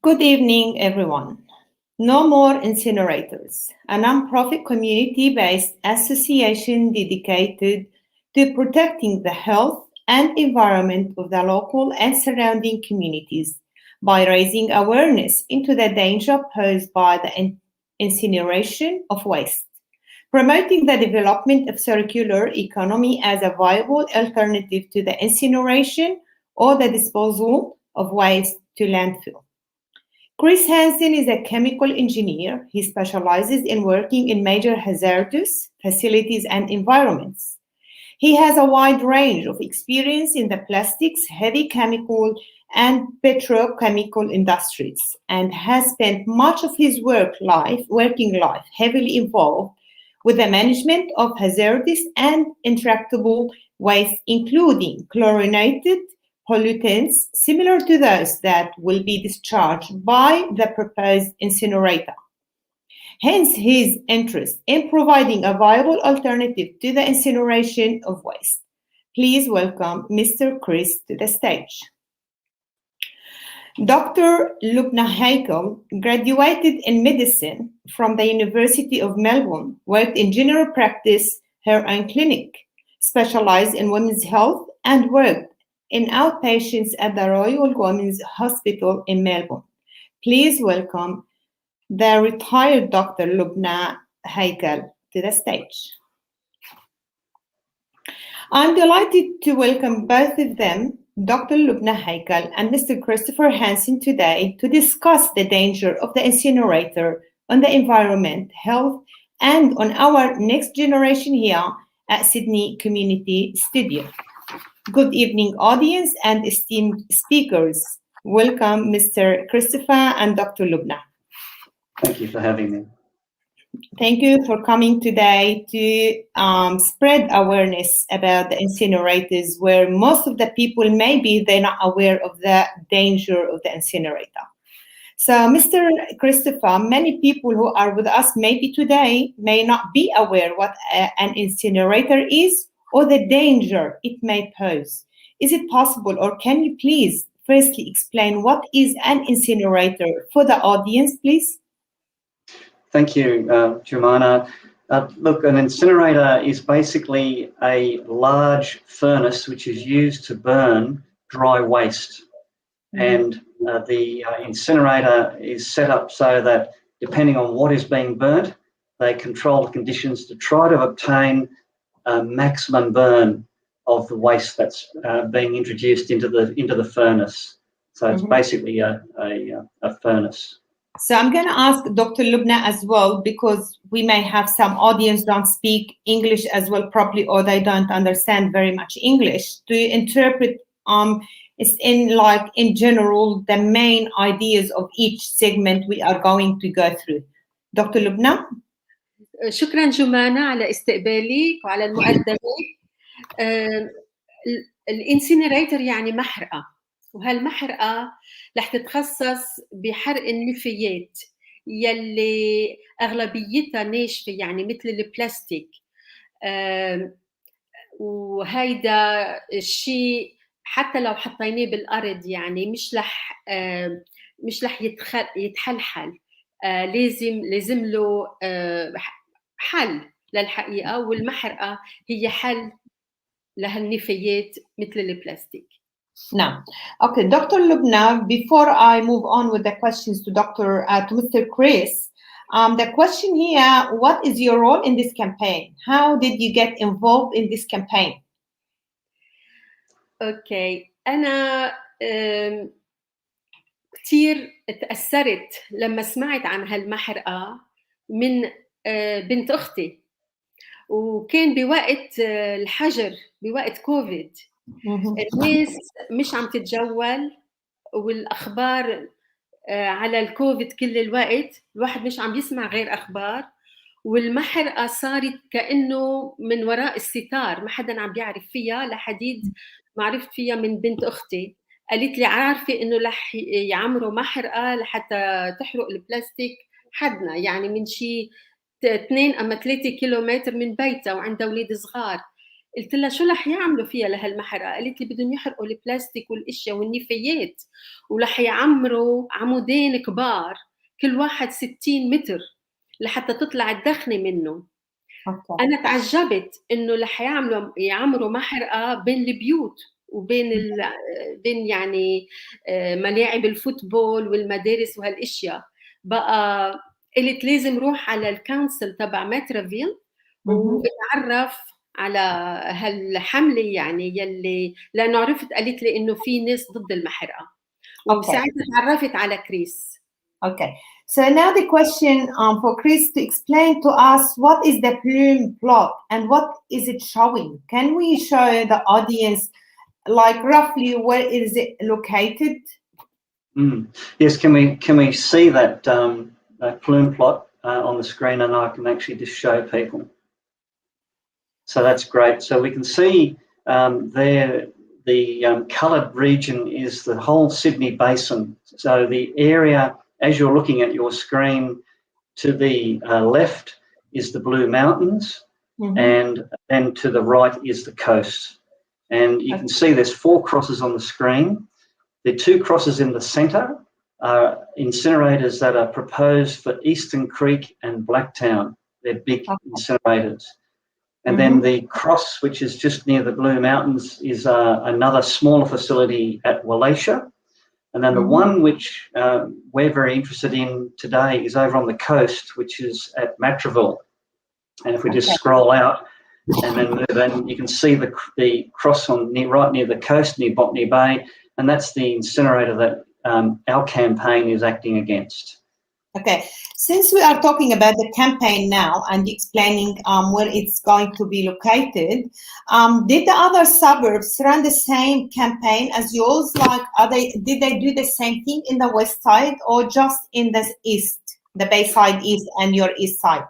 Good evening, everyone. No More Incinerators, a nonprofit community-based association dedicated to protecting the health and environment of the local and surrounding communities by raising awareness into the danger posed by the incineration of waste, promoting the development of circular economy as a viable alternative to the incineration or the disposal of waste to landfill. Chris Hanson is a chemical engineer. He specializes in working in major hazardous facilities and environments. He has a wide range of experience in the plastics, heavy chemical, and petrochemical industries, and has spent much of his working life heavily involved with the management of hazardous and intractable waste, including chlorinated pollutants similar to those that will be discharged by the proposed incinerator. Hence his interest in providing a viable alternative to the incineration of waste. Please welcome Mr. Chris to the stage. Dr. Loubna Haikal graduated in medicine from the University of Melbourne, worked in general practice, her own clinic, specialized in women's health, and worked in outpatients at the Royal Women's Hospital in Melbourne. Please welcome the retired Dr. Loubna Haikal to the stage. I'm delighted to welcome both of them, Dr. Loubna Haikal and Mr. Christopher Hanson, today to discuss the danger of the incinerator on the environment, health, and on our next generation here at Sydney Community Studio. Good evening, audience and esteemed speakers. Welcome, Mr. Christopher and Dr. Loubna. Thank you for having me. Thank you for coming today to spread awareness about the incinerators, where most of the people, maybe they're not aware of the danger of the incinerator. So, Mr. Christopher, many people who are with us maybe today may not be aware what an incinerator is or the danger it may pose. Is it possible, or can you please firstly explain what is an incinerator for the audience, please? Thank you, Joumana. Look, an incinerator is basically a large furnace which is used to burn dry waste. And the incinerator is set up so that depending on what is being burnt, they control the conditions to try to obtain a maximum burn of the waste that's being introduced into the furnace. So it's basically a furnace. So I'm going to ask Dr. Loubna as well, because we may have some audience don't speak English as well properly, or they don't understand very much English, to interpret in general the main ideas of each segment we are going to go through. Dr. Loubna? شكرا جمانة على استقبالك وعلى المقدمة. الانسينيريتر يعني محرقة، وهالمحرقة رح تتخصص بحرق النفايات يلي أغلبيتها ناشفة، يعني مثل البلاستيك. وهيدا الشيء حتى لو حطيناه بالأرض يعني مش رح يتحلحل. لازم له حل للحقيقة، والمحرقة هي حل لهالنفايات مثل البلاستيك. Now, okay, Dr. Loubna, before I move on with the questions to Mr. Chris, the question here, what is your role in this campaign? How did you get involved in this campaign? Okay, أنا كتير تأثرت لما سمعت عن هالمحرقة من بنت أختي، وكان بوقت الحجر، بوقت كوفيد. الناس مش عم تتجول، والأخبار على الكوفيد كل الوقت، الواحد مش عم يسمع غير أخبار، والمحرقة صارت كأنه من وراء الستار، ما حدا عم بيعرف فيها لحديد ما عرفت فيها من بنت أختي. قالت لي عارفة إنه رح يعمروا محرقة لحتى تحرق البلاستيك حدنا، يعني من شي 2 أو 3 كيلومتر من بيتها، وعندها أولاد صغار. قلت لها شو رح يعملوا فيها لهالمحرقة؟ قالت لي بدهم يحرقوا البلاستيك والاشياء والنفايات، ورح يعمروا عمودين كبار كل واحد 60 متر لحتى تطلع الدخنة منه. Okay. أنا تعجبت إنه رح يعمروا محرقة بين البيوت وبين بين يعني ملاعب الفوتبول والمدارس وهالاشياء. بقى قلت لازم روح على الكونسل تبع ماترافيل واتعرف على هالحملة يعني يلي، لأنه عرفت قالت لي إنه في ناس ضد المحرقة، وساعتها تعرفت على كريس. Okay. So now the question for Chris to explain to us what is the plume plot and what is it showing? Can we show the audience like roughly where is it located? Yes, can we see that plume plot on the screen, and I can actually just show people. So that's great. So we can see there the coloured region is the whole Sydney Basin. So the area, as you're looking at your screen, to the left is the Blue Mountains, and then to the right is the coast. And you can see there's 4 crosses on the screen. The 2 crosses in the centre are incinerators that are proposed for Eastern Creek and Blacktown. They're big incinerators. And then the cross, which is just near the Blue Mountains, is another smaller facility at Wallachia. And then the one which we're very interested in today is over on the coast, which is at Matraville. And if we just scroll out and then move in, you can see the cross on right near the coast, near Botany Bay, and that's the incinerator that our campaign is acting against. Okay, since we are talking about the campaign now and explaining where it's going to be located, did the other suburbs run the same campaign as yours? Like, did they do the same thing in the west side or just in the east, the Bayside East and your east side?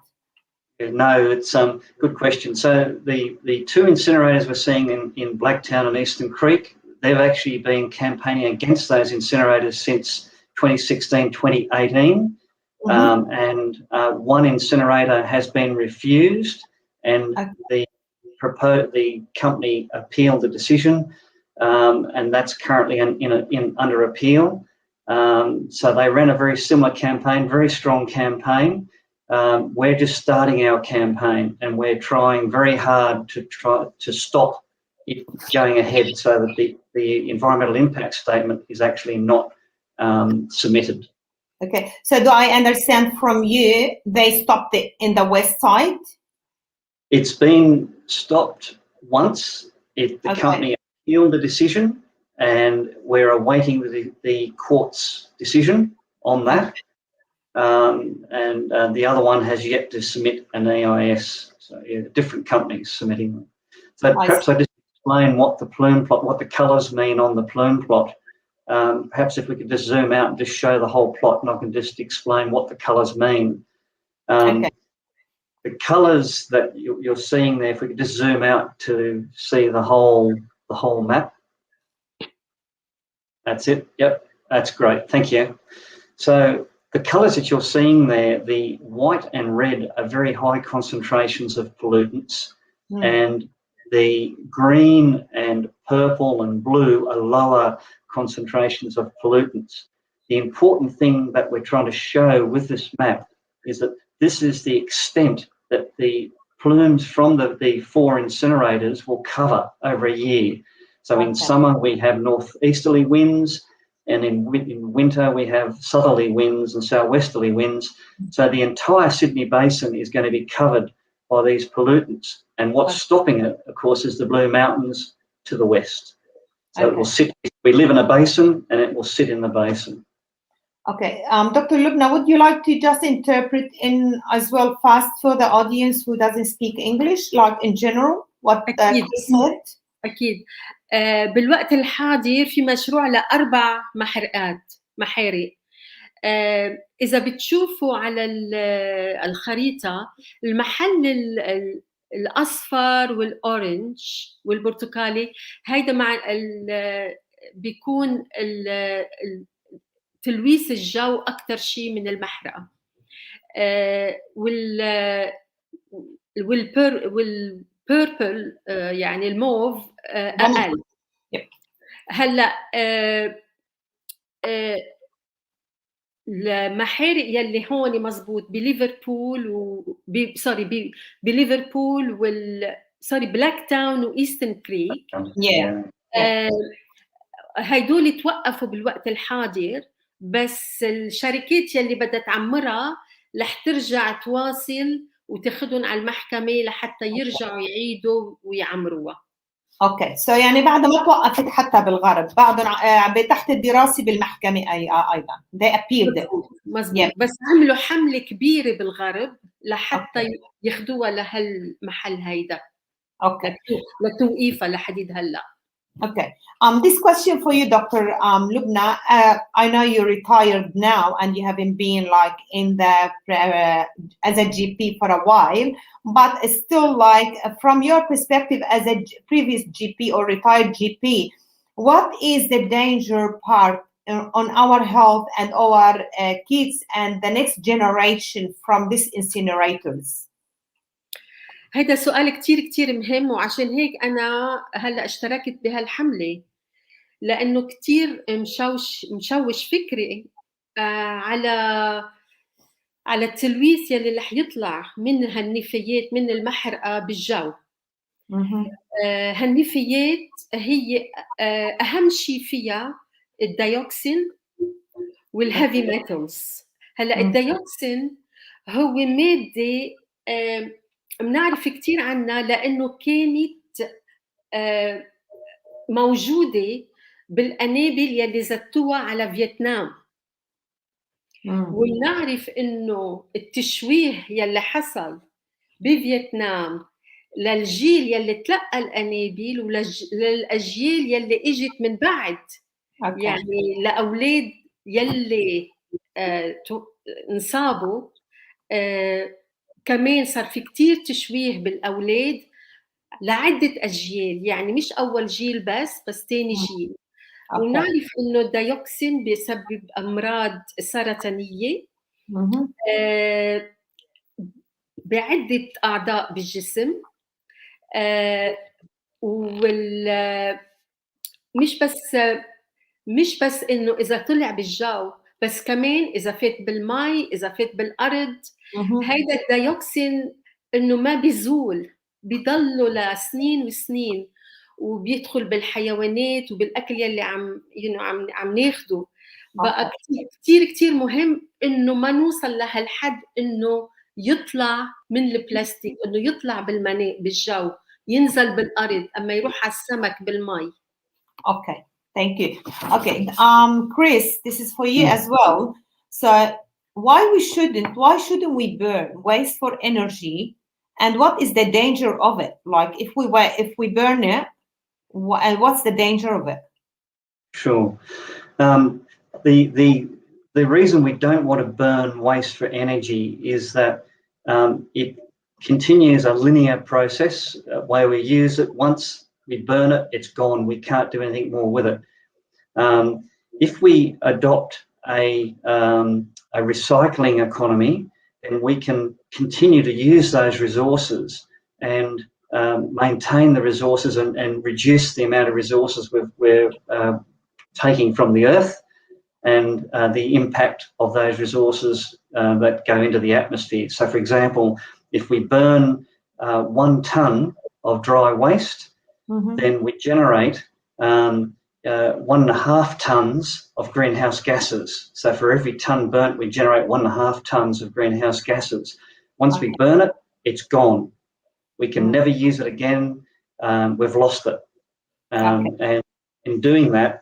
No, it's good question. So the 2 incinerators we're seeing in Blacktown and Eastern Creek, they've actually been campaigning against those incinerators since 2016, 2018. And one incinerator has been refused, and the company appealed the decision, and that's currently under appeal. So they ran a very similar campaign, very strong campaign. We're just starting our campaign, and we're trying very hard to stop it going ahead, so that the environmental impact statement is actually not submitted. Okay, so do I understand from you they stopped it in the west side? It's been stopped once. The company appealed the decision, and we're awaiting the court's decision on that. And the other one has yet to submit an EIS. So different companies submitting them. So perhaps I just explain what the plume plot, what the colours mean on the plume plot. Perhaps if we could just zoom out and just show the whole plot, and I can just explain what the colours mean. The colours that you're seeing there, if we could just zoom out to see the whole map. That's it. Yep, that's great. Thank you. So the colours that you're seeing there, the white and red are very high concentrations of pollutants, and the green and purple and blue are lower concentrations of pollutants. The important thing that we're trying to show with this map is that this is the extent that the plumes from the 4 incinerators will cover over a year. So in summer we have northeasterly winds, and in winter we have southerly winds and southwesterly winds. So the entire Sydney Basin is going to be covered by these pollutants. And what's stopping it, of course, is the Blue Mountains to the west. So it will sit, we live in a basin, and it will sit in the basin. Okay, Dr. Loubna, would you like to just interpret in as well fast for the audience who doesn't speak English, like in general, what Chris said? أكيد. بالوقت الحاضر في مشروع ل4 محارق. إذا بتشوفوا على الخريطة المحل الأصفر والأورنج والبرتقالي، هيدا مع بيكون تلويث الجو أكتر شيء من المحرقة. purple يعني الموف أقل. هلا المحارق يلي هون مزبوط بليفربول بليفربول بلاك تاون وإيسترن كريك هيدول توقفوا بالوقت الحاضر، بس الشركات يلي بدها تعمرها رح ترجع تواصل وتاخذهم على المحكمة لحتى يرجعوا يعيدوا ويعمروها. اوكي سو يعني بعد ما توقفت حتى بالغرب بعدهم تحت الدراسه بالمحكمه ايضا they appealed مزبوط. بس عملوا حمله كبيره بالغرب لحتى ياخذوها لهالمحل هيدا. اوكي لتوقيفها لحديد هلا. Okay. This question for you, Dr. Loubna. I know you're retired now and you haven't been like in the as a GP for a while, but still, like from your perspective as a previous GP or retired GP, what is the danger part on our health and our kids and the next generation from these incinerators? هيدا سؤال كتير مهم، وعشان هيك أنا هلأ اشتركت بهالحملة، لأنه كتير مشوش فكري على التلويث يلي رح يطلع من هالنفايات من المحرقة بالجو. هالنفايات هي أهم شيء فيها الديوكسين والهيفي ميتالز. هلأ الديوكسين هو مادة بنعرف كتير عنها لأنه كانت موجودة بالقنابل يلي زتوها على فيتنام. ونعرف إنه التشويه يلي حصل بفيتنام للجيل يلي تلقى القنابل وللأجيال يلي إجت من بعد. يعني لأولاد يلي انصابوا كمان صار في كتير تشويه بالأولاد لعدة أجيال، يعني مش أول جيل بس تاني جيل. ونعرف إنه الديوكسين بيسبب أمراض سرطانية بعدة أعضاء بالجسم. مش بس إنه إذا طلع بالجو، بس كمان إذا فات بالماء، إذا فات بالأرض. هيدا الديوكسين إنه ما بيزول، بيضلوا لسنين وسنين، وبيدخل بالحيوانات وبالأكل يلي عم ناخده. بقى كتير مهم إنه ما نوصل لهالحد إنه يطلع من البلاستيك، إنه يطلع بالجو، ينزل بالأرض، أما يروح على السمك بالماء. Okay. Thank you. Okay, Chris, this is for you as well. So, why shouldn't we burn waste for energy, and what is the danger of it? Like, if we burn it, and what's the danger of it? Sure. The reason we don't want to burn waste for energy is that it continues a linear process where we use it once. We burn it, it's gone. We can't do anything more with it. If we adopt a recycling economy, then we can continue to use those resources and maintain the resources and reduce the amount of resources we're taking from the earth and the impact of those resources that go into the atmosphere. So, for example, if we burn 1 tonne of dry waste, then we generate 1.5 tonnes of greenhouse gases. So for every tonne burnt, we generate 1.5 tonnes of greenhouse gases. Once we burn it, it's gone. We can never use it again. We've lost it. And in doing that,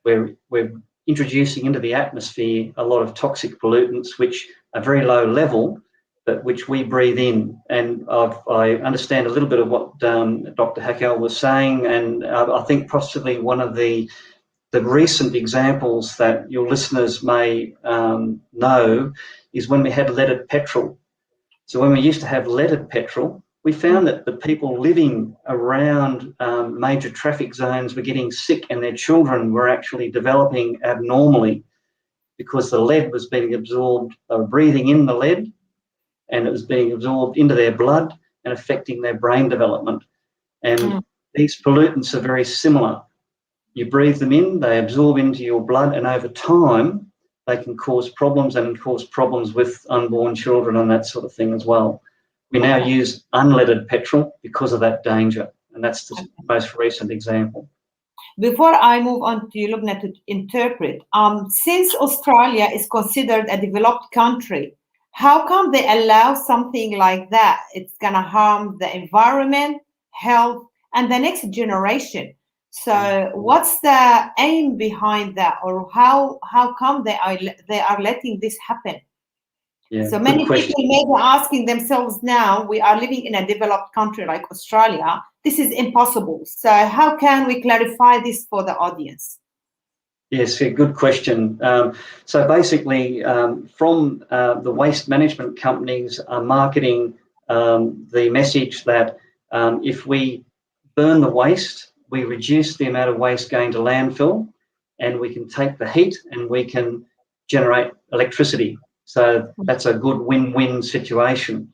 we're introducing into the atmosphere a lot of toxic pollutants which are very low level, but which we breathe in. And I understand a little bit of what Dr. Haikal was saying, and I think possibly one of the recent examples that your listeners may know is when we had leaded petrol. So when we used to have leaded petrol, we found that the people living around major traffic zones were getting sick, and their children were actually developing abnormally because the lead was being absorbed. They were breathing in the lead, and it was being absorbed into their blood, and affecting their brain development. And these pollutants are very similar. You breathe them in, they absorb into your blood, and over time, they can cause problems and cause problems with unborn children and that sort of thing as well. We now use unleaded petrol because of that danger, and that's the most recent example. Before I move on to you, Loubna, to interpret, since Australia is considered a developed country, how come they allow something like that? It's going to harm the environment, health, and the next generation. So what's the aim behind that, or how come they are letting this happen? Yeah, so many people may be asking themselves now, we are living in a developed country like Australia. This is impossible. So how can we clarify this for the audience? Yes, yeah, good question. So basically, from the waste management companies are marketing the message that if we burn the waste, we reduce the amount of waste going to landfill, and we can take the heat and we can generate electricity. So that's a good win-win situation.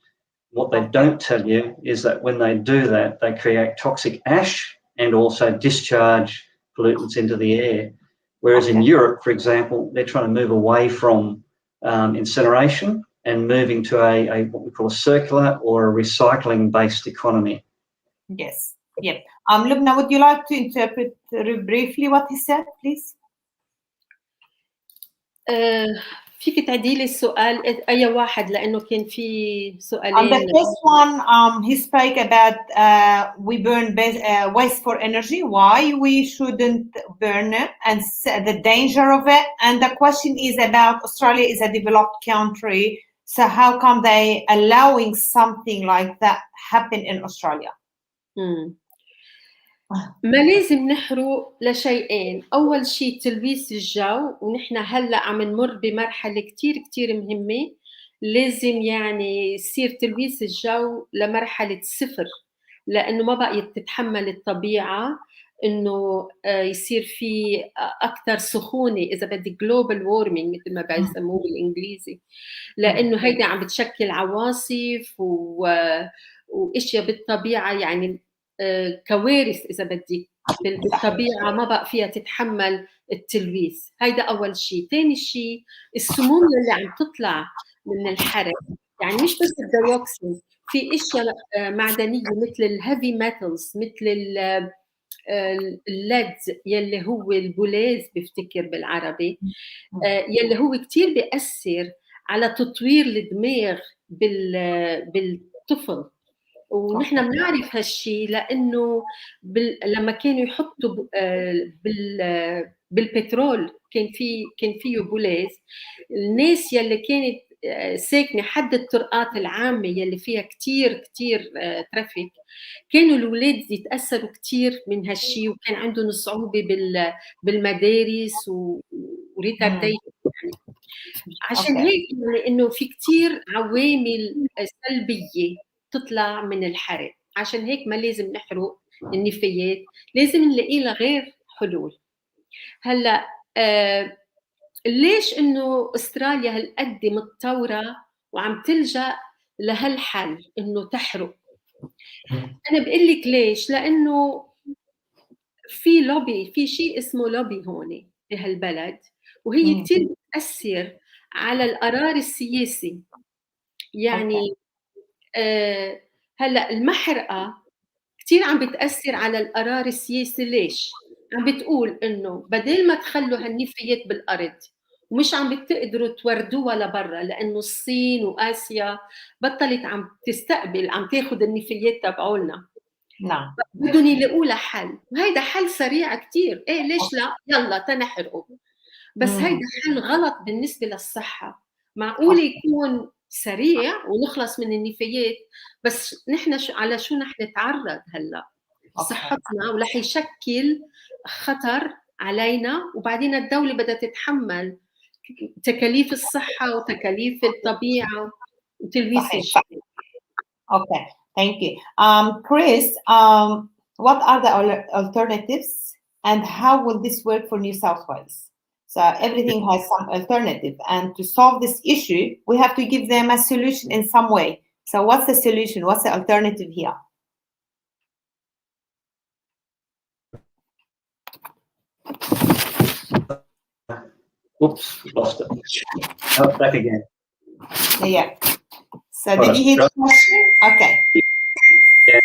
What they don't tell you is that when they do that, they create toxic ash and also discharge pollutants into the air. Whereas in Europe, for example, they're trying to move away from incineration and moving to a what we call a circular or a recycling-based economy. Yes. Yep. Loubna, would you like to interpret briefly what he said, please? فيك تعدي لي السؤال أي واحد لأنه كان في سؤالين. The first one, he spoke about we burn waste for energy, why we shouldn't burn it, and the danger of it. And the question is about Australia is a developed country, so how come they allowing something like that happen in Australia? ما لازم نحرق لشيئين. أول شيء تلويث الجو، ونحن هلأ عم نمر بمرحلة كتير كتير مهمة. لازم يعني يصير تلويث الجو لمرحلة 0 لأنه ما بقى تتحمل الطبيعة إنه يصير في أكثر سخونة إذا بدي global warming مثل ما بيسموه بالإنجليزي، لأنه هيدا عم بتشكل عواصف وأشياء بالطبيعة يعني كوارث إذا بدي بالطبيعة ما بقى فيها تتحمل التلويث. هيدا أول شيء. تاني شيء السموم اللي عم تطلع من الحرق، يعني مش بس الديوكسين، في أشياء معدنية مثل الهيفي ميتالز، مثل الليد يلي هو البولاز بفتكر بالعربي، يلي هو كتير بيأثر على تطوير الدماغ بالطفل. ونحن بنعرف هالشيء لأنه لما كانوا يحطوا بالبترول كان فيه بولاز. الناس يلي كانت ساكنة حد الطرقات العامة يلي فيها كتير ترافيك، كانوا الأولاد يتأثروا كتير من هالشيء، وكان عندهم صعوبة بالمدارس وريتارديشن يعني. عشان هيك لأنه في كتير عوامل سلبية تطلع من الحرق. عشان هيك ما لازم نحرق النفايات، لازم نلاقي لها غير حلول. هلا ليش انه استراليا هالقد متطوره وعم تلجأ لهالحل انه تحرق؟ انا بقول لك ليش، لانه في لوبي، في شيء اسمه لوبي هون بهالبلد، وهي كتير بتأثر على القرار السياسي. يعني هلا المحرقه كتير عم بتأثر على القرار السياسي. ليش؟ عم بتقول انه بدل ما تخلوا هالنفايات بالارض ومش عم بتقدروا توردوها لبرا، لانه الصين واسيا بطلت عم تستقبل، عم تاخذ النفايات تبعولنا. نعم. بدهم يلاقوا لها حل، وهيدا حل سريع كتير. ايه ليش لا؟ يلا تنحرقوا. بس هيدا حل غلط بالنسبه للصحه. معقول يكون سريع ونخلص من النفايات، بس نحن على شو رح نتعرض هلا؟ صحتنا، ورح يشكل خطر علينا، وبعدين الدولة بدها تتحمل تكاليف الصحة وتكاليف الطبيعة وتلويث الجو. Okay, thank you. Chris, what are the alternatives and how will this work for New South Wales? So everything has some alternative, and to solve this issue, we have to give them a solution in some way. So what's the solution? What's the alternative here? Oops, lost it. Oh, back again. Yeah. So did you hear the question? Okay. Yeah.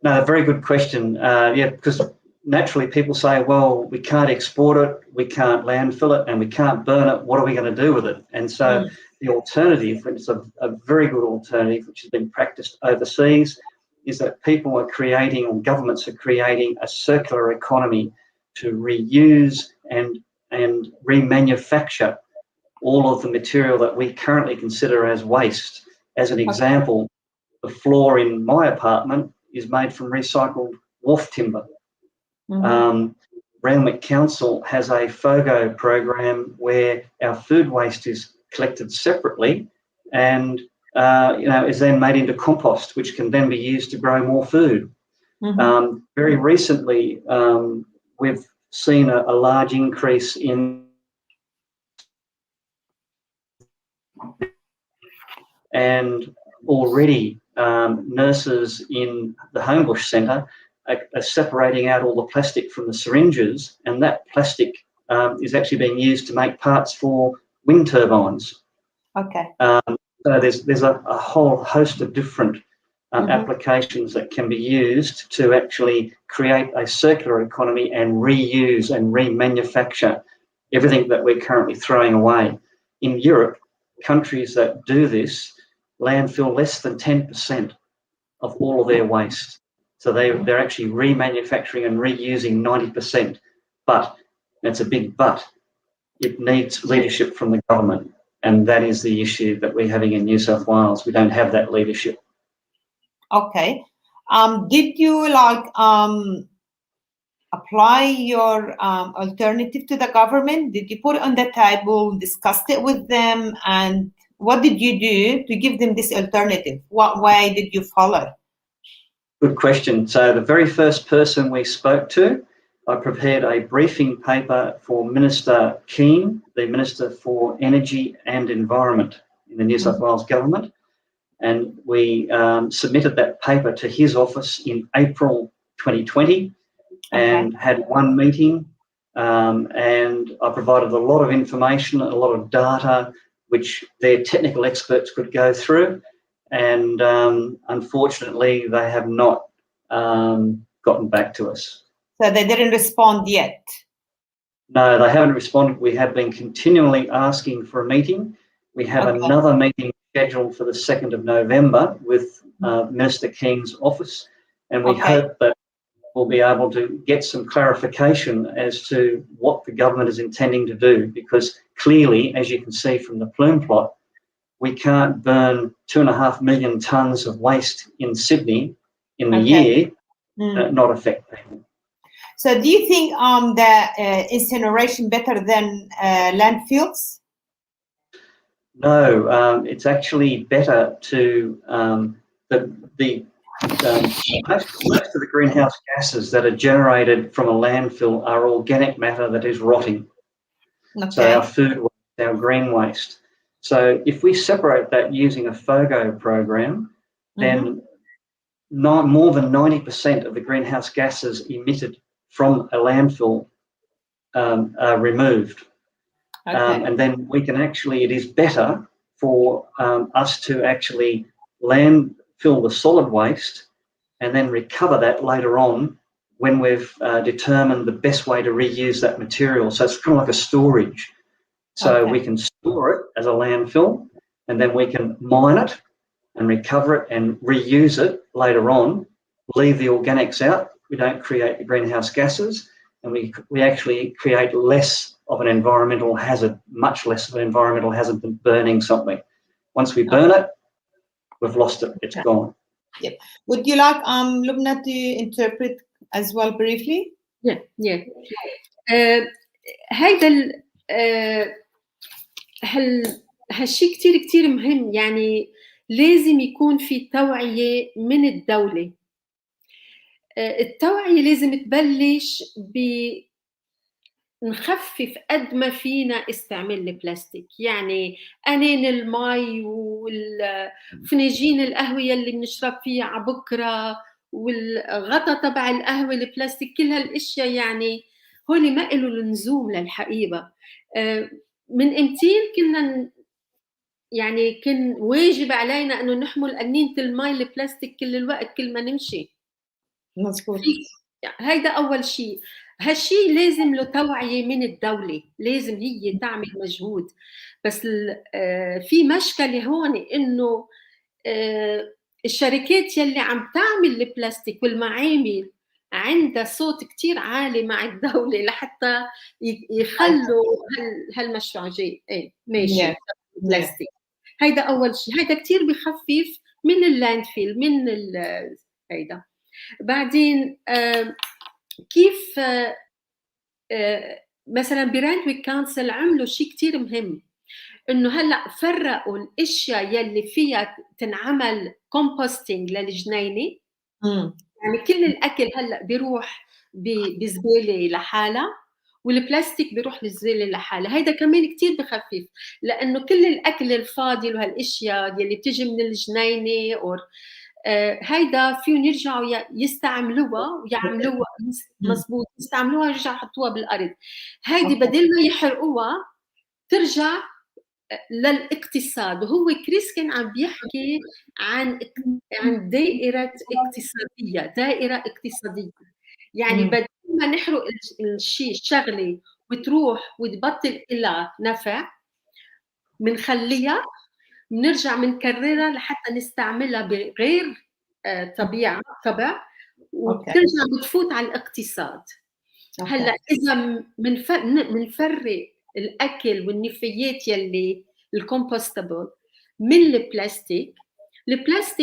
No, very good question. Yeah, because naturally people say, well, we can't export it, we can't landfill it, and we can't burn it. What are we going to do with it? And so the alternative, which is a very good alternative, which has been practiced overseas, is that people are creating, or governments are creating, a circular economy to reuse and remanufacture all of the material that we currently consider as waste. As an example, the floor in my apartment is made from recycled wharf timber. Randwick Council has a FOGO program where our food waste is collected separately and is then made into compost, which can then be used to grow more food. Very recently, we've seen a large increase in, and already nurses in the Homebush Centre are separating out all the plastic from the syringes, and that plastic is actually being used to make parts for wind turbines. Okay. So there's a whole host of different applications that can be used to actually create a circular economy and reuse and remanufacture everything that we're currently throwing away. In Europe, countries that do this landfill less than 10% of all of their waste. So they're actually remanufacturing and reusing 90%. But, it's a big but, it needs leadership from the government. And that is the issue that we're having in New South Wales. We don't have that leadership. Okay. Did you apply your alternative to the government? Did you put it on the table, discussed it with them, and what did you do to give them this alternative? What way did you follow? Good question. So the very first person we spoke to, I prepared a briefing paper for Minister Keane, the Minister for Energy and Environment in the New South Wales Government, and we submitted that paper to his office in April 2020 and had one meeting, and I provided a lot of information, a lot of data, which their technical experts could go through, and unfortunately they have not gotten back to us. So they didn't respond yet? No, they haven't responded. We have been continually asking for a meeting. We have another meeting scheduled for the 2nd of November with Minister King's office, and we hope that we'll be able to get some clarification as to what the government is intending to do, because clearly, as you can see from the plume plot, we can't burn 2.5 million tonnes of waste in Sydney in the year and not affect people. So do you think the incineration better than landfills? No, it's actually better to most of the greenhouse gases that are generated from a landfill are organic matter that is rotting. So our food waste, our green waste. So if we separate that using a FOGO program, then more than 90% of the greenhouse gases emitted from a landfill are removed. And then we can actually, it is better for us to actually landfill the solid waste and then recover that later on when we've determined the best way to reuse that material. So it's kind of like a storage. So we can store it as a landfill, and then we can mine it and recover it and reuse it later on, leave the organics out. We don't create the greenhouse gases, and we actually create less of an environmental hazard, much less of an environmental hazard than burning something. Once we burn it, we've lost it, it's gone. Yep. Would you like Loubna to interpret as well briefly? Yeah. هيدا هالشيء كتير مهم. يعني لازم يكون في توعية من الدولة. التوعية لازم تبلش نخفف قد ما فينا استعمال البلاستيك. يعني أنين المي والفناجين القهوة يلي بنشرب فيها على بكرة والغطا تبع القهوة البلاستيك، كل هالاشياء يعني هول ما إلوا لزوم للحقيقة. من إمتين كنا يعني كان واجب علينا إنه نحمل قنينة المي البلاستيك كل الوقت كل ما نمشي. مظبوط. هيدا أول شيء. هالشيء لازم له توعية من الدولة، لازم هي تعمل مجهود. بس في مشكلة هون إنه الشركات يلي عم تعمل البلاستيك والمعامل عندها صوت كتير عالي مع الدولة لحتى يخلوا هالمشروع جاي ماشي بلاستيك. هيدا أول شيء، هيدا كتير بخفف من اللاندفيل من هيدا. بعدين كيف مثلا برانتويك كونسل عملوا شيء كتير مهم، انه هلا فرقوا الاشياء يلي فيها تنعمل كومبوستينج للجنينه. يعني كل الاكل هلا بيروح بزباله لحالها، والبلاستيك بيروح للزباله لحالها. هيدا كمان كتير بخفف، لانه كل الاكل الفاضي وهالاشياء يلي بتيجي من الجنينه او هيدا فيهم يرجعوا يستعملوها ويعملوها مزبوط، يستعملوها ويرجعوا يحطوها بالارض. هيدي بدل ما يحرقوها ترجع للاقتصاد. وهو كريس كان عم بيحكي عن دائرة اقتصادية. يعني بدل ما نحرق الشيء الشغلة وتروح وتبطل لها نفع، بنخليها بنرجع بنكررها لحتى نستعملها بغير طبع وبترجع بتفوت على الاقتصاد. هلا اذا بنفرق الاكل والنفايات يلي الكومبوستبل من البلاستيك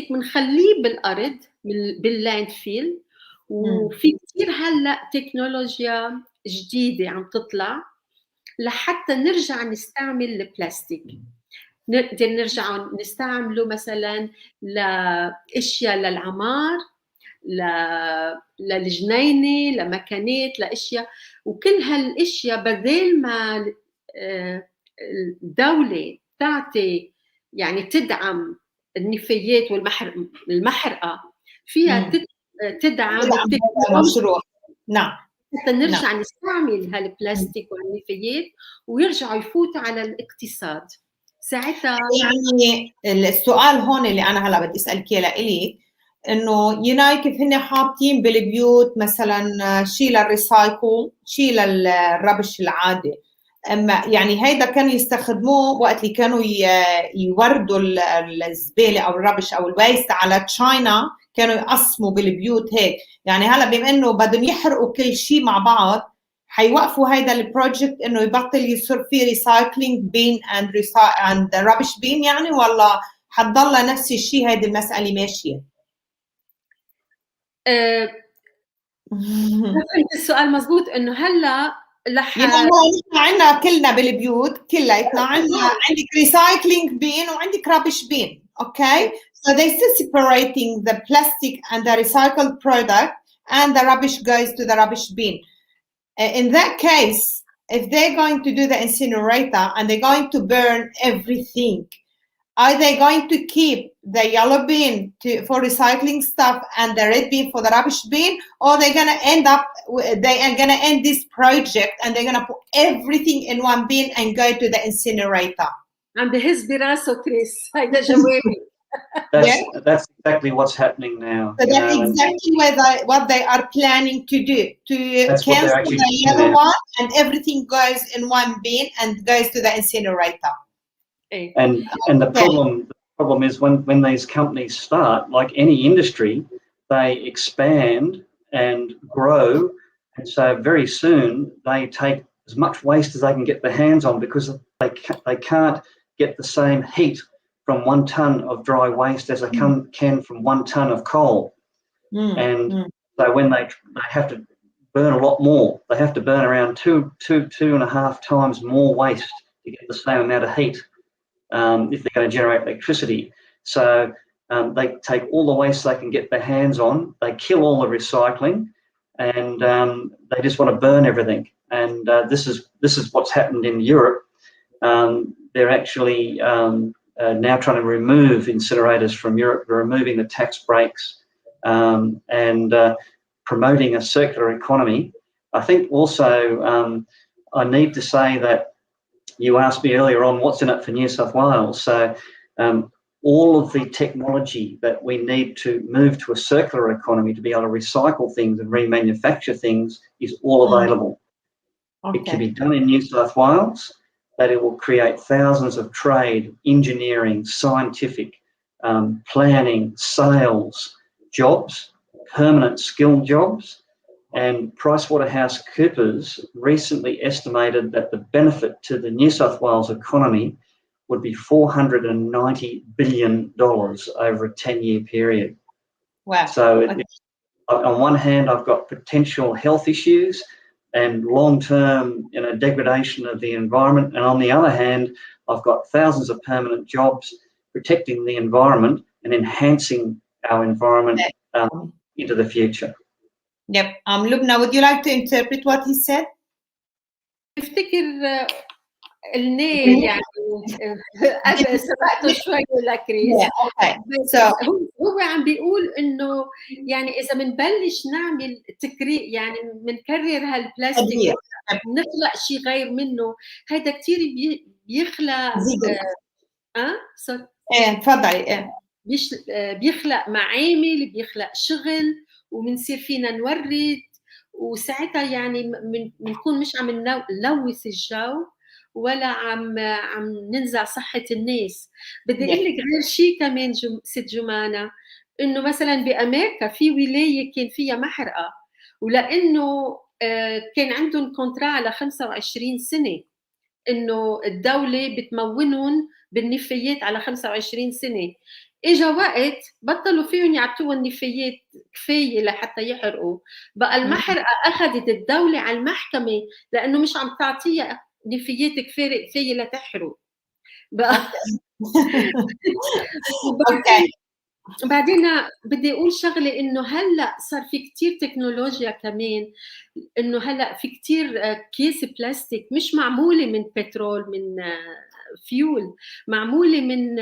بنخليه بالارض باللاند فيل. وفي كثير هلا تكنولوجيا جديده عم تطلع لحتى نرجع نستعمل البلاستيك. نقدر نرجع نستعمله مثلا لاشياء للعمار، للجنينه، لمكانات، لاشياء. وكل هالاشياء بدل ما الدوله تعطي يعني تدعم النفايات والمحرقه، فيها تدعم المشروع. نعم. حتى نرجع نستعمل هالبلاستيك والنفايات ويرجعوا يفوتوا على الاقتصاد. ساعتها يعني السؤال هون اللي انا هلا بدي اسالك اياه لإلي، انه كيف هن حاطين بالبيوت مثلا شيل الريسايكل، شيل الربش العادي. اما يعني هيدا كانوا يستخدموه وقت اللي كانوا يوردوا الزباله او الربش او الويست على تشاينا، كانوا يقسموا بالبيوت هيك. يعني هلا بما انه بدهم يحرقوا كل شيء مع بعض، حيوقفوا هيدا البروجكت انه يبطل يصير في ريسايكلينج بين اند رابش بين يعني، ولا حتضل نفس الشيء هيدي المساله ماشيه؟ فهمت السؤال مزبوط. انه هلا يعني نحن عندنا كلنا بالبيوت كلياتنا عندك ريسايكلينج بين وعندك رابش بين. اوكي. So they still separating the plastic and the recycled product, and the rubbish goes to the rubbish bin. In that case, if they're going to do the incinerator and they're going to burn everything, are they going to keep the yellow bin for recycling stuff and the red bin for the rubbish bin, or they're going to they are going to end this project and they're going to put everything in one bin and go to the incinerator? عم بهز براسه كريس. هيدا جوابي. That's exactly what's happening now. So that's exactly what they are planning to do, to cancel the yellow one and everything goes in one bin and goes to the incinerator. And the problem is when these companies start, like any industry, they expand and grow, and so very soon they take as much waste as they can get their hands on, because they can't get the same heat from 1 ton of dry waste as they can from 1 ton of coal. So when they have to burn a lot more, they have to burn around 2.5 times more waste to get the same amount of heat if they're going to generate electricity. So they take all the waste they can get their hands on, they kill all the recycling, and they just want to burn everything. and this is what's happened in Europe. They're actually now trying to remove incinerators from Europe. They're removing the tax breaks and promoting a circular economy. I think also I need to say that you asked me earlier on what's in it for New South Wales. So all of the technology that we need to move to a circular economy to be able to recycle things and remanufacture things is all available. Okay. It can be done in New South Wales, that it will create thousands of trade, engineering, scientific, planning, sales jobs, permanent skilled jobs. And PricewaterhouseCoopers recently estimated that the benefit to the New South Wales economy would be $490 billion over a 10-year period. Wow. So on one hand, I've got potential health issues and long-term degradation of the environment. And on the other hand, I've got thousands of permanent jobs protecting the environment and enhancing our environment into the future. Yep. Loubna, would you like to interpret what he said? افتكر النيل يعني سبقته شوي لكريس. بس هو عم بيقول انه يعني اذا بنبلش نعمل تكرير يعني بنكرر هالبلاستيك نخلق شيء غير منه هيدا كثير بيخلق تفضلي بيخلق معامل بيخلق شغل وبنصير فينا نورد وساعتها يعني بنكون مش عم نلوث الجو ولا عم ننزع صحة الناس. بدي أقول لك غير شيء كمان ست جمانة إنه مثلا بأمريكا في ولاية كان فيها محرقة ولأنه كان عندهم كونترا على 25 سنة إنه الدولة بتمونهم بالنفايات على 25 سنة. إجا وقت بطلوا فيهم يعطوهم نفايات كفاية لحتى يحرقوا. بقى المحرقة أخذت الدولة على المحكمة لأنه مش عم تعطيها نفايات كفاية لتحرق. بقى بعدين بدي أقول شغلة إنه هلأ صار في كتير تكنولوجيا كمان إنه هلأ في كتير كيس بلاستيك مش معمولة من بترول من فيول معمولة من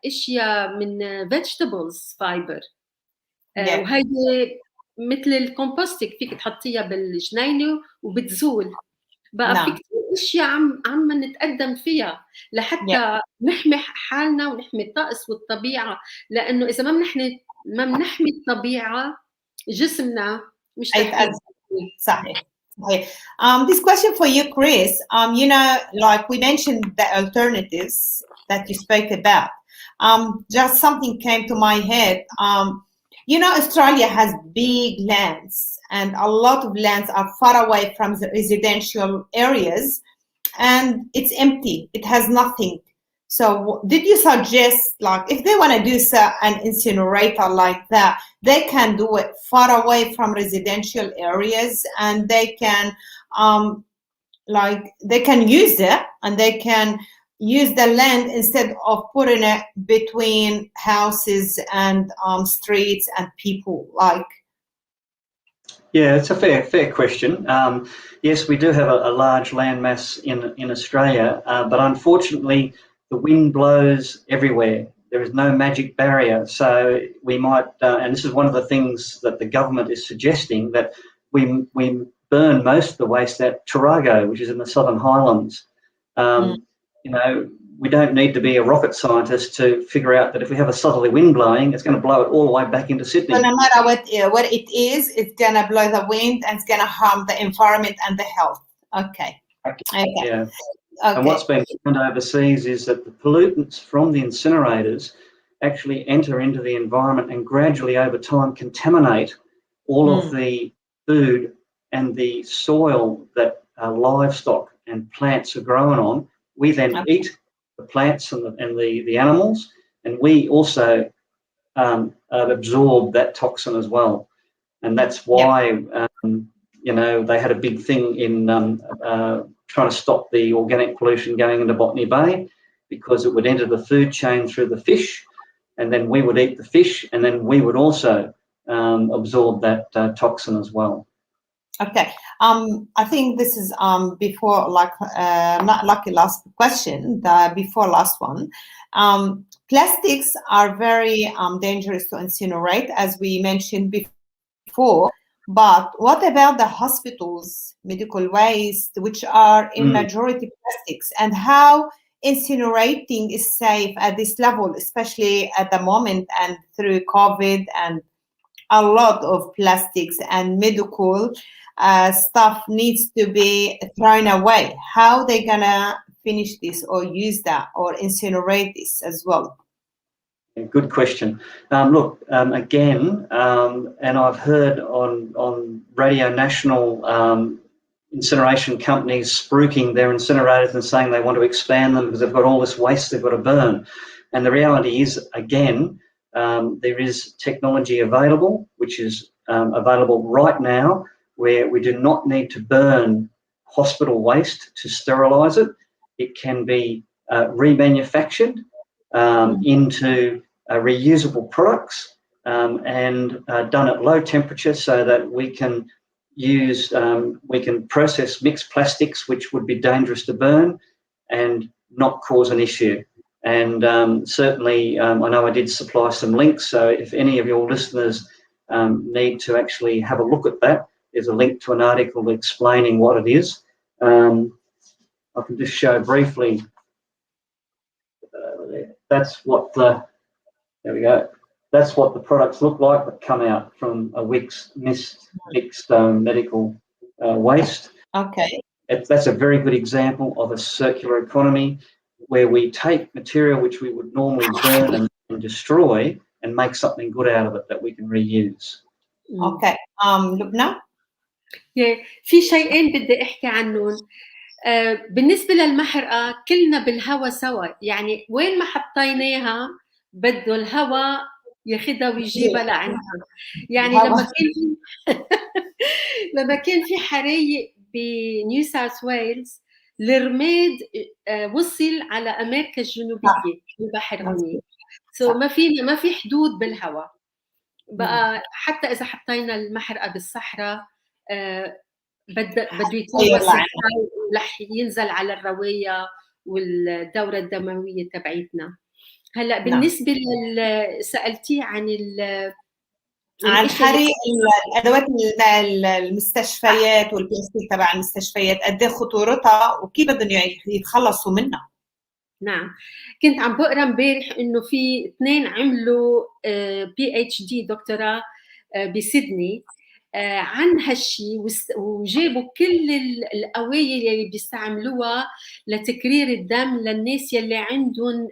أشياء من vegetables fiber وهيدي مثل الكومبوستيك فيك تحطيها بالجنينة وبتزول. بقى في كتير اشياء عم نتقدم فيها لحتى نحمي حالنا ونحمي الطقس والطبيعه لانه اذا ما بنحمي الطبيعه جسمنا مش صحيح. This question for you, Chris. Like we mentioned the alternatives that you spoke about. Just something came to my head. Australia has big lands and a lot of lands are far away from the residential areas and it's empty. It has nothing. So did you suggest, like, if they want to do an incinerator like that, they can do it far away from residential areas and they can they can use it and they can use the land instead of putting it between houses and streets and people, like? Yeah, it's a fair question. Yes, we do have a large landmass in Australia, but unfortunately the wind blows everywhere. There is no magic barrier. So we might, and this is one of the things that the government is suggesting, that we burn most of the waste at Tarago, which is in the Southern Highlands. We don't need to be a rocket scientist to figure out that if we have a southerly wind blowing, it's going to blow it all the way back into Sydney. So no matter what it is, it's going to blow the wind and it's going to harm the environment and the health. Okay. Yeah. Okay. And what's been found overseas is that the pollutants from the incinerators actually enter into the environment and gradually over time contaminate all of the food and the soil that livestock and plants are growing on. We then eat the plants and the animals, and we also absorb that toxin as well. And that's why, they had a big thing in trying to stop the organic pollution going into Botany Bay, because it would enter the food chain through the fish, and then we would eat the fish, and then we would also absorb that toxin as well. Okay. I think this is before not lucky last question, the before last one. Plastics are very dangerous to incinerate, as we mentioned before. But what about the hospitals, medical waste, which are in majority plastics, and how incinerating is safe at this level, especially at the moment and through COVID and a lot of plastics and medical stuff needs to be thrown away. How they gonna finish this or use that or incinerate this as well? Good question. Look, again, and I've heard on Radio National incineration companies spruiking their incinerators and saying they want to expand them because they've got all this waste they've got to burn. And the reality is, again, there is technology available, which is available right now, where we do not need to burn hospital waste to sterilise it. It can be remanufactured into reusable products and done at low temperature so that we can use, we can process mixed plastics, which would be dangerous to burn and not cause an issue. And certainly, I know I did supply some links, so if any of your listeners need to actually have a look at that, there's a link to an article explaining what it is. I can just show briefly. That's what the, there we go. That's what the products look like that come out from a mixed medical waste. Okay. That's a very good example of a circular economy where we take material which we would normally burn and destroy and make something good out of it that we can reuse. Okay. Loubna? في شيئين بدي احكي عنهم. بالنسبة للمحرقة كلنا بالهوا سوا، يعني وين ما حطيناها بده الهوا ياخدها ويجيبها لعندها. يعني لما كان في حرايق بنيو ساوث ويلز، الرماد وصل على أمريكا الجنوبية بالبحر هونيك. ما في حدود بالهوا. بقى حتى إذا حطينا المحرقة بالصحراء بده يكون وسخ ورح ينزل على الرواية والدورة الدموية تبعتنا. هلا بالنسبة سألتيه عن عن حريق الادوات المستشفيات والبلاستيك تبع المستشفيات، قد ايه خطورتها وكيف بدهم يتخلصوا منها. نعم، كنت عم بقرا امبارح انه في 2 عملوا PhD دكتوراه بسيدني عن هالشيء، وجابوا كل القوايل اللي بيستعملوها لتكرير الدم للناس يلي عندهم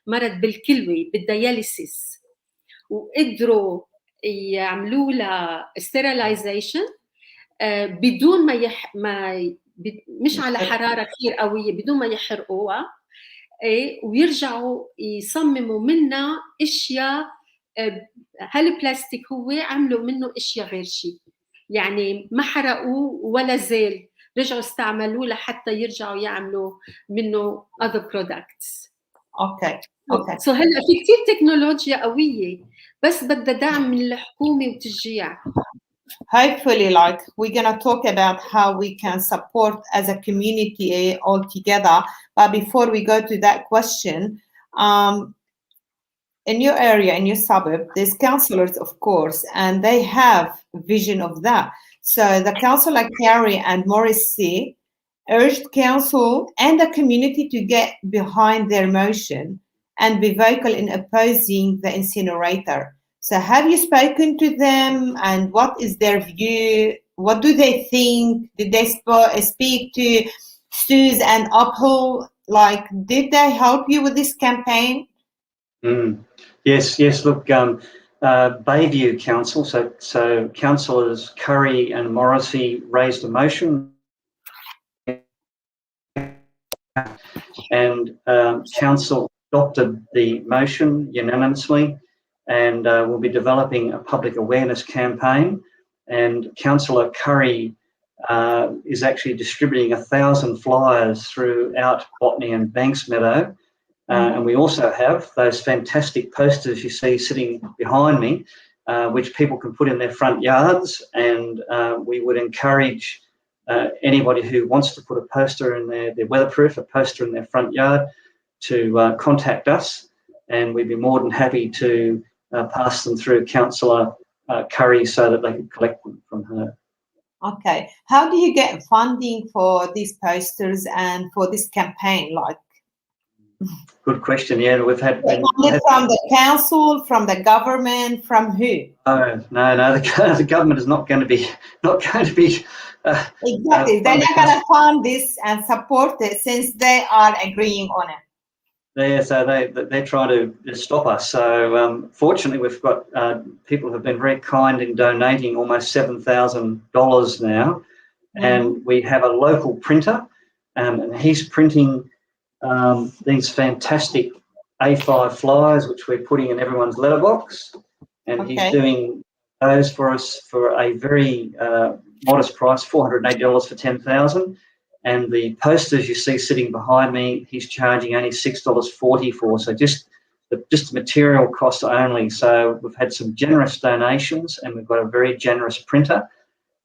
مرض بالكلوي بالدياليسيس، وقدروا يعملوا لها sterilization بدون ما مش على حرارة كثير قوية، بدون ما يحرقوها، ويرجعوا يصمموا منها اشياء. هالبلاستيك هو عملوا منه اشياء غير شيء، يعني ما حرقوه ولا زال، رجعوا استعملوه لحتى يرجعوا يعملوا منه other products. اوكي. سو هلا في كثير تكنولوجيا قوية، بس بدها دعم من الحكومة وتشجيع. Hopefully, like, we're going to talk about how we can support as a community all together. But before we go to that question, in your area, in your suburb, there's councillors, of course, and they have vision of that. So the councillor Carrie and Morris C urged council and the community to get behind their motion and be vocal in opposing the incinerator. So have you spoken to them, and what is their view? What do they think? Did they speak to Suze and Uphill? Like, did they help you with this campaign? Yes. Look, Bayview Council, so councillors Curry and Morrissey raised a motion, and council adopted the motion unanimously, and we'll be developing a public awareness campaign. And Councillor Curry is actually distributing 1,000 flyers throughout Botany and Banksmeadow. And we also have those fantastic posters you see sitting behind me which people can put in their front yards, and we would encourage anybody who wants to put a poster in their weatherproof, a poster in their front yard, to contact us, and we'd be more than happy to pass them through Councillor Curry so that they can collect them from her. Okay. How do you get funding for these posters and for this campaign? Like, good question. Yeah, we've had funded from the council, from the government, from who? No. The government is not going to be Exactly. They're not going to fund this and support it since they are agreeing on it. Yeah, so they're trying to stop us. So fortunately, we've got people have been very kind in donating almost $7,000 now, and we have a local printer, and he's printing these fantastic A5 flyers, which we're putting in everyone's letterbox, and he's doing those for us for a very modest price, $480 for 10,000. And the posters you see sitting behind me, he's charging only $6.40 for. So just the material cost only. So we've had some generous donations, and we've got a very generous printer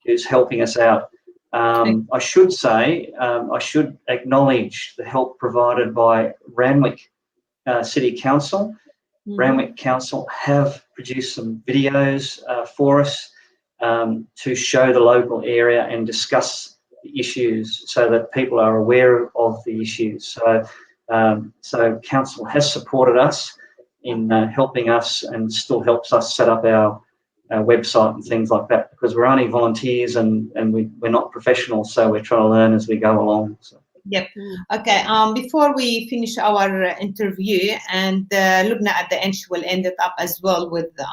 who's helping us out. I should say, I should acknowledge the help provided by Randwick City Council. Randwick Council have produced some videos for us to show the local area and discuss the issues so that people are aware of the issues. So council has supported us in helping us, and still helps us set up our website and things like that, because we're only volunteers and we're not professionals, so we're trying to learn as we go along. So. Yep. Okay. Before we finish our interview, and Loubna at the end, she will end it up as well with the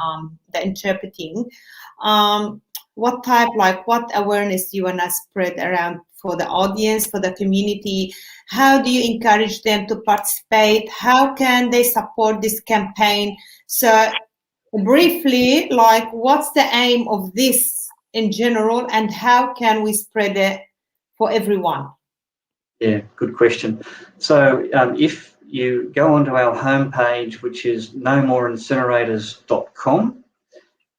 interpreting. What awareness do you want to spread around for the audience, for the community? How do you encourage them to participate? How can they support this campaign? So briefly, like, what's the aim of this in general, and how can we spread it for everyone? Yeah, good question. So if you go onto our homepage, which is nomoreincinerators.com,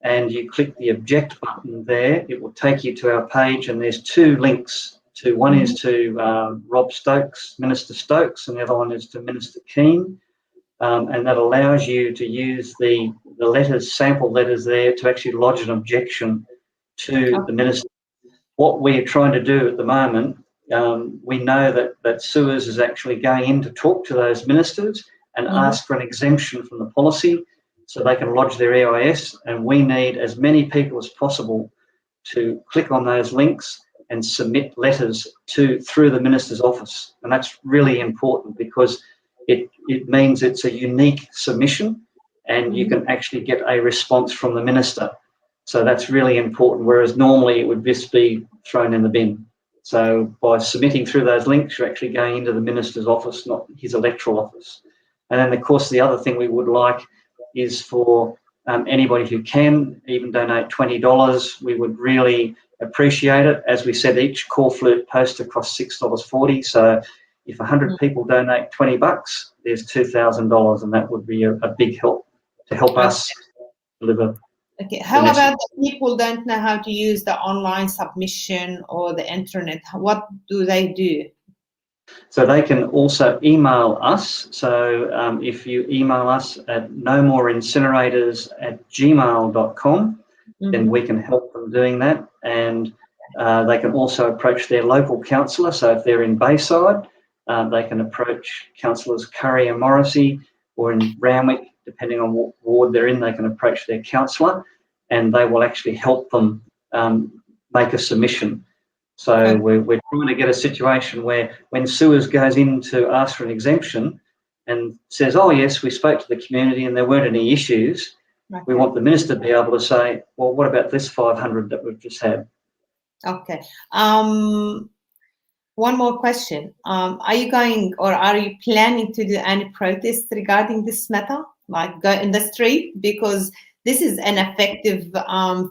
and you click the object button there, it will take you to our page, and there's two links. One is to Rob Stokes, Minister Stokes, and the other one is to Minister Keane, and that allows you to use the letters, sample letters there, to actually lodge an objection to the minister. What we're trying to do at the moment, we know that Sewers is actually going in to talk to those ministers and ask for an exemption from the policy, so they can lodge their EIS, and we need as many people as possible to click on those links and submit letters through the minister's office. And that's really important, because it means it's a unique submission, and you can actually get a response from the minister. So that's really important, whereas normally it would just be thrown in the bin. So by submitting through those links, you're actually going into the minister's office, not his electoral office. And then, of course, the other thing we would like is for anybody who can even donate $20. We would really appreciate it. As we said, each call flute poster costs $6.40. So if 100 people donate $20, there's $2,000, and that would be a big help to help us deliver. Okay. How about the people don't know how to use the online submission or the internet? What do they do? So they can also email us. So if you email us at nomoreincinerators@gmail.com, then we can help them doing that. And they can also approach their local councillor. So if they're in Bayside, they can approach councillors Curry and Morrissey, or in Randwick, depending on what ward they're in, they can approach their councillor, and they will actually help them make a submission. So we're trying to get a situation where when Sewers goes in to ask for an exemption and says, oh yes, we spoke to the community and there weren't any issues, we want the minister to be able to say, well, what about this 500 that we've just had? Okay. One more question. Are you going, or are you planning to do any protests regarding this matter? Like go in the street? Because this is an effective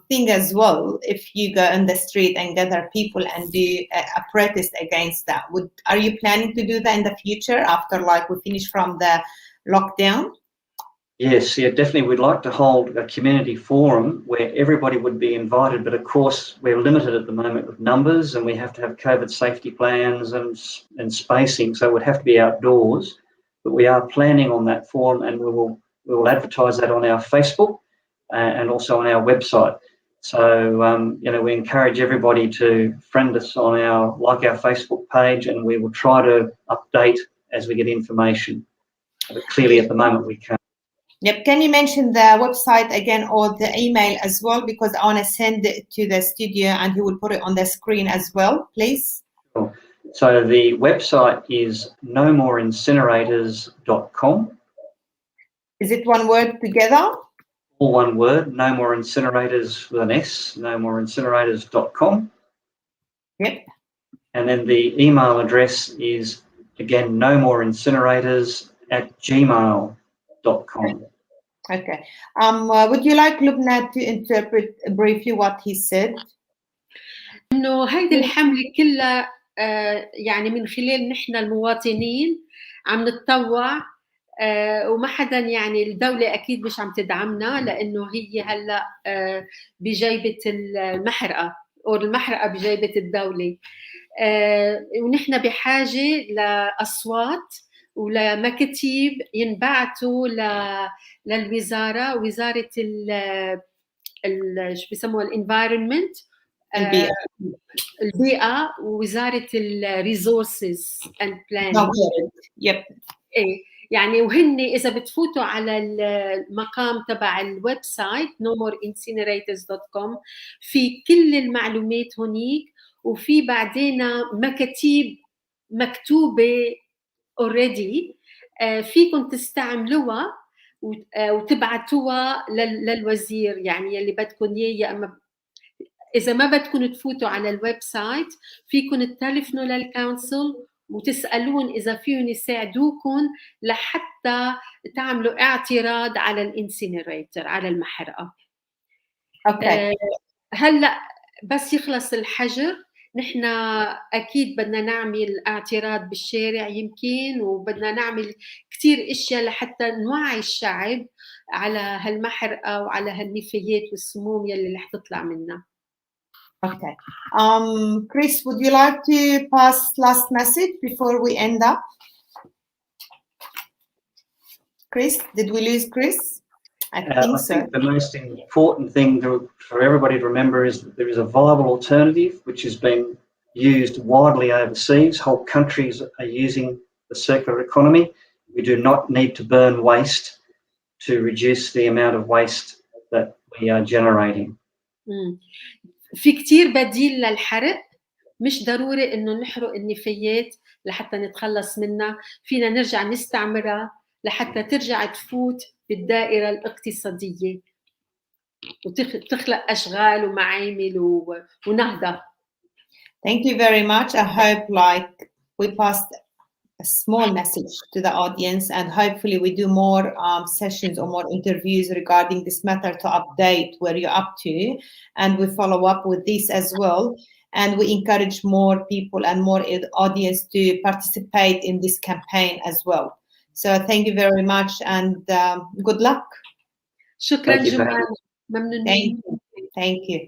thing as well. If you go in the street and gather people and do a protest against that, are you planning to do that in the future after, like, we finish from the lockdown? Yes, yeah, definitely. We'd like to hold a community forum where everybody would be invited, but of course we're limited at the moment with numbers, and we have to have COVID safety plans and spacing, so it would have to be outdoors. But we are planning on that forum, and we will advertise that on our Facebook and also on our website. So we encourage everybody to friend us on our Facebook page, and we will try to update as we get information. But clearly at the moment we can't. Yep. Can you mention the website again or the email as well? Because I want to send it to the studio and he will put it on the screen as well, please. Sure. So the website is nomoreincinerators.com. Is it one word together? All one word, No More Incinerators with an S, nomoreincinerators.com. Yep. And then the email address is, again, nomoreincinerators@gmail.com. Okay. Would you like Loubna to interpret briefly what he said? إنه هيدي الحملة كلها يعني من خلال نحن المواطنين عم نتطوع وما حدا يعني الدولة أكيد مش عم تدعمنا لأنه هي هلا بجيبة المحرقة أو المحرقة بجيبة الدولة ونحن بحاجة لأصوات ولمكاتيب ينبعثوا للوزارة وزارة شو بيسموها الانفايرمنت البيئة ووزارة الريسورسز اند بلانينج. يب. ايه يعني وهن اذا بتفوتوا على المقام تبع الويب سايت nomoreincinerators.com في كل المعلومات هنيك، وفي بعدين مكاتيب مكتوبة already فيكم تستعملوها وتبعتوها للوزير يعني يلي بدكم اياه. يا اما اذا ما بدكم تفوتوا على الويب سايت فيكم تتلفنوا للكونسل وتسالون اذا فيهم يساعدوكم لحتى تعملوا اعتراض على الانسينيريتر على المحرقه. اوكي. هلا بس يخلص الحجر نحن اكيد بدنا نعمل اعتراض بالشارع يمكن، وبدنا نعمل كثير اشياء لحتى نوعي الشعب على هالمحرقه وعلى هالنفايات والسموم يلي رح تطلع منها. Okay. Chris, would you like to pass last message before we end up? Chris, did we lose Chris? I think so. I think the most important thing for everybody to remember is that there is a viable alternative which has been used widely overseas. Whole countries are using the circular economy. We do not need to burn waste to reduce the amount of waste that we are generating. في كتير بديل للحرق، مش ضروري انه نحرق النفايات لحتى نتخلص منها، فينا نرجع نستعمرها لحتى ترجع تفوت بالدائرة الاقتصادية وتخلق أشغال ومعامل ونهضة. Thank you very much. I hope we passed a small message to the audience, and hopefully we do more sessions or more interviews regarding this matter to update where you're up to, and we follow up with this as well, and we encourage more people and more audience to participate in this campaign as well. So thank you very much and good luck. شكرا جمانة. ممنونين. Thank you.